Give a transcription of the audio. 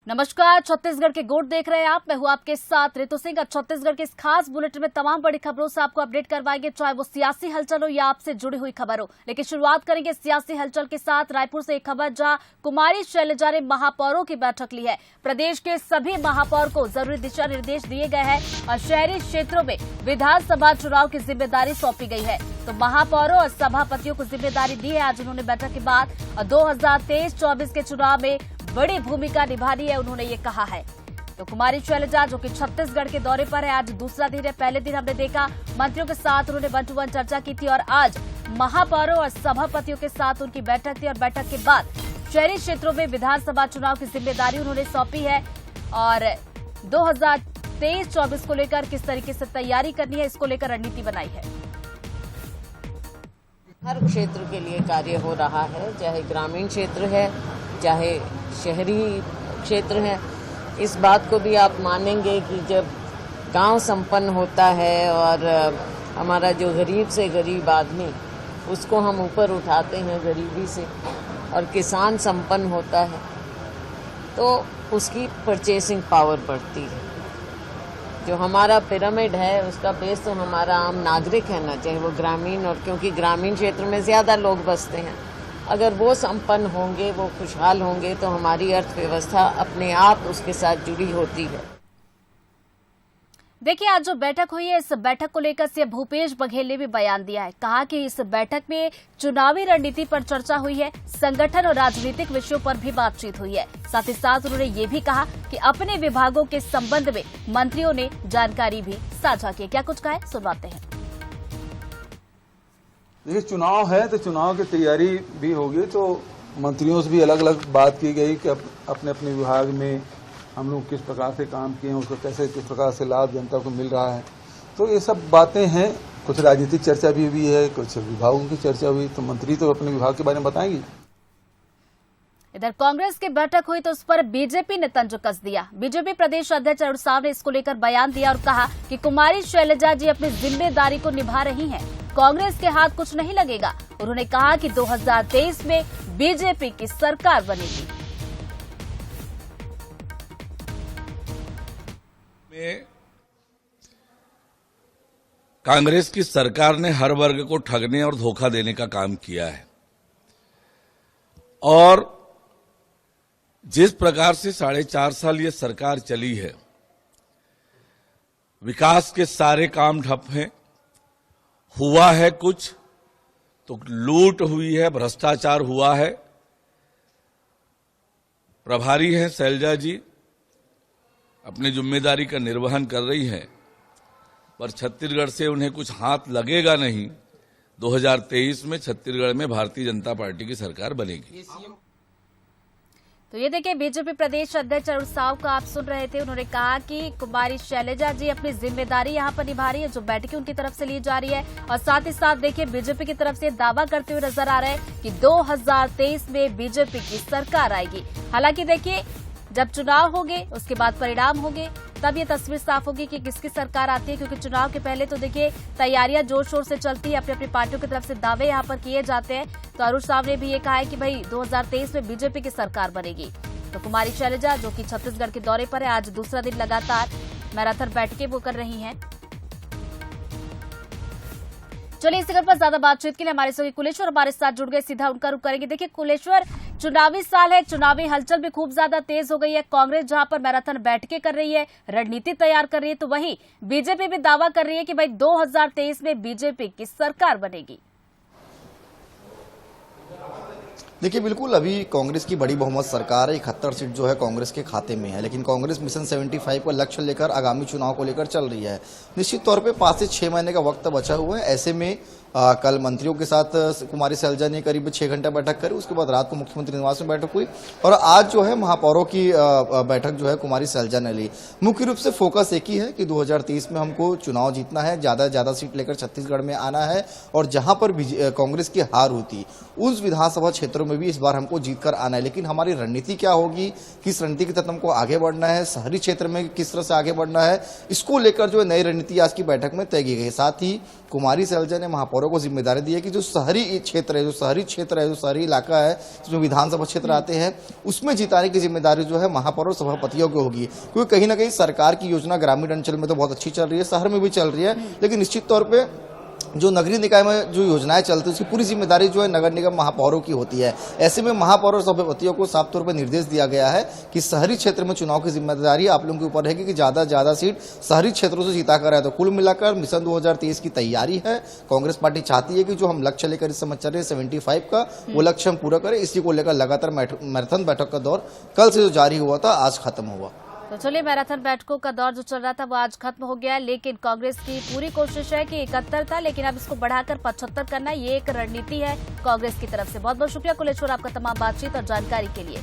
नमस्कार, छत्तीसगढ़ के गोट देख रहे हैं आप। मैं हूं आपके साथ ऋतु सिंह। छत्तीसगढ़ के इस खास बुलेटिन में तमाम बड़ी खबरों से आपको अपडेट करवाएंगे, चाहे वो सियासी हलचल हो या आपसे जुड़ी हुई खबर हो। लेकिन शुरुआत करेंगे सियासी हलचल के साथ। रायपुर से एक खबर, जहां कुमारी शैलजा ने महापौरों की बैठक ली है। प्रदेश के सभी महापौर को जरूरी दिशा निर्देश दिए गए हैं और शहरी क्षेत्रों में विधानसभा चुनाव की जिम्मेदारी सौंपी गई है। तो महापौरों और सभापतियों को जिम्मेदारी दी है आज उन्होंने बैठक के बाद। 2023-24 के चुनाव में बड़ी भूमिका निभानी है, उन्होंने ये कहा है। तो कुमारी शैलजा जो कि छत्तीसगढ़ के दौरे पर है, आज दूसरा दिन है। पहले दिन हमने देखा मंत्रियों के साथ उन्होंने 1-to-1 चर्चा की थी और आज महापौरों और सभापतियों के साथ उनकी बैठक थी और बैठक के बाद शहरी क्षेत्रों में विधानसभा चुनाव की जिम्मेदारी उन्होंने सौंपी है और 2023-24 को लेकर किस तरीके से तैयारी करनी है, इसको लेकर रणनीति बनाई है। हर क्षेत्र के लिए कार्य हो रहा है, चाहे ग्रामीण क्षेत्र है चाहे शहरी क्षेत्र है। इस बात को भी आप मानेंगे कि जब गांव संपन्न होता है और हमारा जो गरीब से गरीब आदमी, उसको हम ऊपर उठाते हैं गरीबी से, और किसान संपन्न होता है तो उसकी परचेसिंग पावर बढ़ती है। जो हमारा पिरामिड है उसका बेस तो हमारा आम नागरिक है ना, चाहे वो ग्रामीण, और क्योंकि ग्रामीण क्षेत्र में ज्यादा लोग बसते हैं, अगर वो संपन्न होंगे, वो खुशहाल होंगे तो हमारी अर्थव्यवस्था अपने आप उसके साथ जुड़ी होती है। देखिए, आज जो बैठक हुई है, इस बैठक को लेकर सीएम भूपेश बघेल ने भी बयान दिया है। कहा कि इस बैठक में चुनावी रणनीति पर चर्चा हुई है, संगठन और राजनीतिक विषयों पर भी बातचीत हुई है। साथ ही साथ उन्होंने ये भी कहा कि अपने विभागों के संबंध में मंत्रियों ने जानकारी भी साझा की। क्या कुछ कहा है, सुनवाते हैं। देखिए, चुनाव है तो चुनाव की तैयारी भी होगी, तो मंत्रियों से भी अलग अलग बात की गई कि अपने अपने विभाग में हम लोग किस प्रकार से काम किए हैं, उसको कैसे किस प्रकार से लाभ जनता को मिल रहा है। तो ये सब बातें हैं। कुछ राजनीतिक चर्चा भी हुई है, कुछ विभागों की चर्चा हुई, तो मंत्री तो अपने विभाग के बारे में बताएंगे। इधर कांग्रेस की बैठक हुई तो उस पर बीजेपी ने तंज कस दिया। बीजेपी प्रदेश अध्यक्ष अरुण साव ने इसको लेकर बयान दिया और कहा कि कुमारी शैलजा जी अपनी जिम्मेदारी को निभा रही हैं, कांग्रेस के हाथ कुछ नहीं लगेगा। उन्होंने कहा कि 2023 में बीजेपी की सरकार बनेगी। कांग्रेस की सरकार ने हर वर्ग को ठगने और धोखा देने का काम किया है और जिस प्रकार से 4.5 साल ये सरकार चली है, विकास के सारे काम ठप हैं। हुआ है कुछ तो लूट हुई है, भ्रष्टाचार हुआ है। प्रभारी हैं शैलजा जी, अपनी जिम्मेदारी का निर्वहन कर रही हैं, पर छत्तीसगढ़ से उन्हें कुछ हाथ लगेगा नहीं। 2023 में छत्तीसगढ़ में भारतीय जनता पार्टी की सरकार बनेगी। तो ये देखिए, बीजेपी प्रदेश अध्यक्ष अरुण साव का आप सुन रहे थे। उन्होंने कहा कि कुमारी शैलजा जी अपनी जिम्मेदारी यहां पर निभा रही है, जो बैठकें उनकी तरफ से ली जा रही है। और साथ ही साथ देखिए, बीजेपी की तरफ से दावा करते हुए नजर आ रहे हैं कि 2023 में बीजेपी की सरकार आएगी। हालांकि देखिए, जब चुनाव होंगे उसके बाद परिणाम होंगे, तब ये तस्वीर साफ होगी कि किसकी सरकार आती है। क्योंकि चुनाव के पहले तो देखिए तैयारियां जोर शोर से चलती है, अपनी अपनी पार्टियों की तरफ से दावे यहां पर किए जाते हैं। तो अरुण साव ने भी ये कहा है कि भाई 2023 में बीजेपी की सरकार बनेगी। तो कुमारी शैलजा जो कि छत्तीसगढ़ के दौरे पर है, आज दूसरा दिन लगातार मैराथन बैठकें वो कर रही हैं। चलिए, इस खबर पर ज्यादा बातचीत के लिए हमारे सहयोगी कुलेश्वर हमारे साथ जुड़ गए, सीधा उनका रुख करेंगे। देखिए कुलेश्वर, चुनावी साल है, चुनावी हलचल भी खूब ज्यादा तेज हो गई है। कांग्रेस जहां पर मैराथन बैठकें कर रही है, रणनीति तैयार कर रही है, तो वहीं बीजेपी भी दावा कर रही है कि भाई 2023 में बीजेपी की सरकार बनेगी। देखिए, बिल्कुल अभी कांग्रेस की बड़ी बहुमत सरकार है, 71 सीट जो है कांग्रेस के खाते में है, लेकिन कांग्रेस मिशन 75 का लक्ष्य लेकर आगामी चुनाव को लेकर चल रही है। निश्चित तौर पे 5 से 6 महीने का वक्त बचा हुआ है। ऐसे में कल मंत्रियों के साथ कुमारी शैलजा ने करीब 6 घंटा बैठक करी, उसके बाद रात को मुख्यमंत्री निवास में बैठक हुई और आज जो है महापौरों की बैठक जो है कुमारी शैलजा ने ली। मुख्य रूप से फोकस एक ही है कि 2023 में हमको चुनाव जीतना है, ज्यादा सीट लेकर छत्तीसगढ़ में आना है और जहां पर कांग्रेस की हार होती उस विधानसभा क्षेत्रों में भी इस बार हमको जीत कर आना है। लेकिन हमारी रणनीति क्या होगी, किस रणनीति के तहत हमको आगे बढ़ना है, शहरी क्षेत्र में किस तरह से आगे बढ़ना है, इसको लेकर जो नई रणनीति आज की बैठक में तय की गई है। साथ ही कुमारी सैलजा ने महापौरों को जिम्मेदारी दी है कि जो शहरी क्षेत्र है, जो शहरी इलाका है, जो विधानसभा क्षेत्र आते हैं, उसमें जिताने की जिम्मेदारी जो है महापौर और सभापतियों की होगी। क्योंकि कहीं ना कहीं सरकार की योजना ग्रामीण अंचल में तो बहुत अच्छी चल रही है, शहर में भी चल रही है, लेकिन निश्चित तौर पे जो नगरीय निकाय में जो योजनाएं चलती है उसकी पूरी जिम्मेदारी जो है नगर निगम महापौरों की होती है। ऐसे में महापौर और सभापतियों को साफ तौर पर निर्देश दिया गया है कि शहरी क्षेत्र में चुनाव की जिम्मेदारी आप लोगों के ऊपर रहेगी कि ज्यादा से ज्यादा सीट शहरी क्षेत्रों से जीता कर है। तो कुल मिलाकर मिशन 2023 की तैयारी है। कांग्रेस पार्टी चाहती है कि जो हम लक्ष्य लेकर इस समय चल रहे 75 का, वो लक्ष्य हम पूरा करें। इसी को लेकर लगातार मैराथन बैठक का दौर कल से जो जारी हुआ था आज खत्म हुआ। तो चलिए, मैराथन बैठकों का दौर जो चल रहा था वो आज खत्म हो गया, लेकिन कांग्रेस की पूरी कोशिश है कि 71 था, लेकिन अब इसको बढ़ाकर 75 करना, ये एक रणनीति है कांग्रेस की तरफ से। बहुत बहुत शुक्रिया कुलेश्वर आपका तमाम बातचीत और जानकारी के लिए।